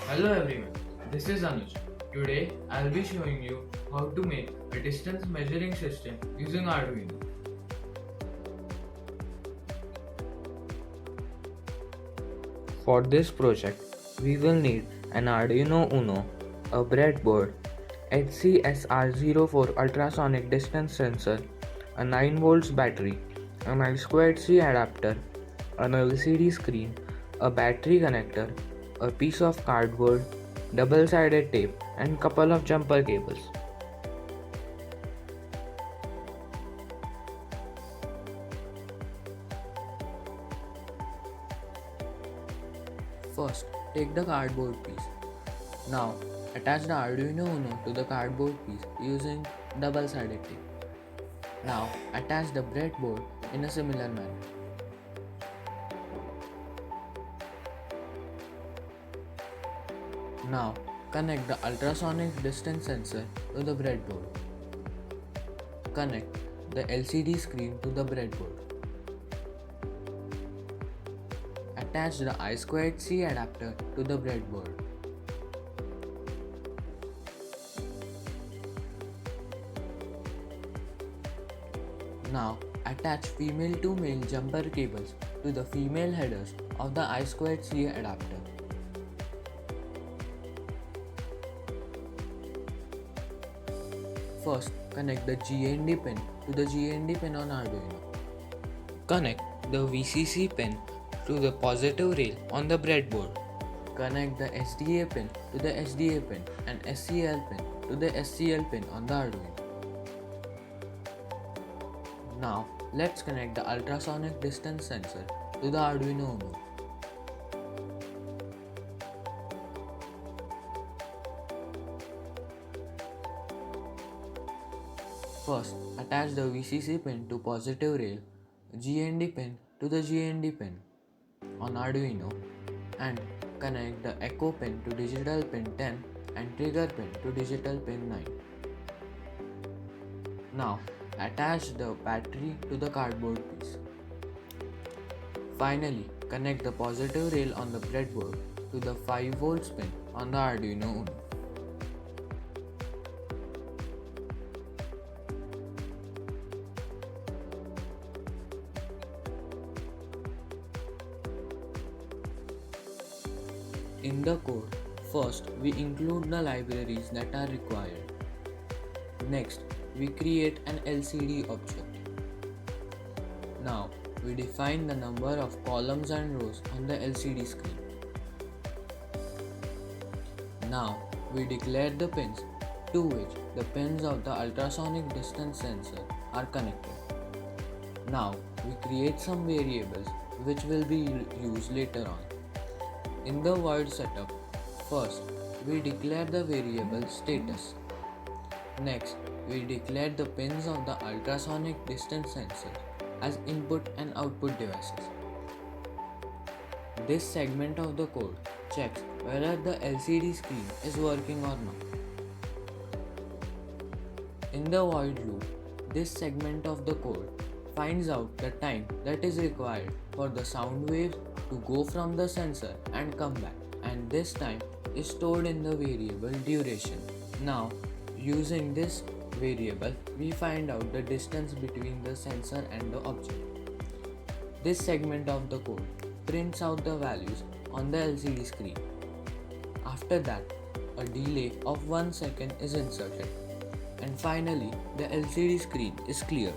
Hello everyone, this is Anuj. Today I'll be showing you how to make a distance measuring system using Arduino. For this project, we will need an Arduino Uno, a breadboard, HCSR04 ultrasonic distance sensor, a 9 volts battery, an I2C adapter, an LCD screen, a battery connector, a piece of cardboard, double-sided tape, and couple of jumper cables. First, take the cardboard piece. Now, attach the Arduino Uno to the cardboard piece using double-sided tape. Now, attach the breadboard in a similar manner. Now, connect the ultrasonic distance sensor to the breadboard. Connect the LCD screen to the breadboard. Attach the I2C adapter to the breadboard. Now, attach female to male jumper cables to the female headers of the I2C adapter. First, connect the GND pin to the GND pin on Arduino. Connect the VCC pin to the positive rail on the breadboard. Connect the SDA pin to the SDA pin and SCL pin to the SCL pin on the Arduino. Now, let's connect the ultrasonic distance sensor to the Arduino Uno. First, attach the VCC pin to positive rail, GND pin to the GND pin on Arduino, and connect the echo pin to digital pin 10 and trigger pin to digital pin 9. Now, attach the battery to the cardboard piece. Finally, connect the positive rail on the breadboard to the 5 volts pin on the Arduino Uno. In the code, first we include the libraries that are required. Next, we create an LCD object. Now, we define the number of columns and rows on the LCD screen. Now, we declare the pins to which the pins of the ultrasonic distance sensor are connected. Now, we create some variables which will be used later on. In the void setup, first we declare the variable status. Next, we declare the pins of the ultrasonic distance sensor as input and output devices. This segment of the code checks whether the LCD screen is working or not. In the void loop, this segment of the code finds out the time that is required for the sound waves to go from the sensor and come back, and this time is stored in the variable duration. Now, using this variable, we find out the distance between the sensor and the object. This segment of the code prints out the values on the LCD screen. After that, a delay of 1 second is inserted, and finally the LCD screen is cleared.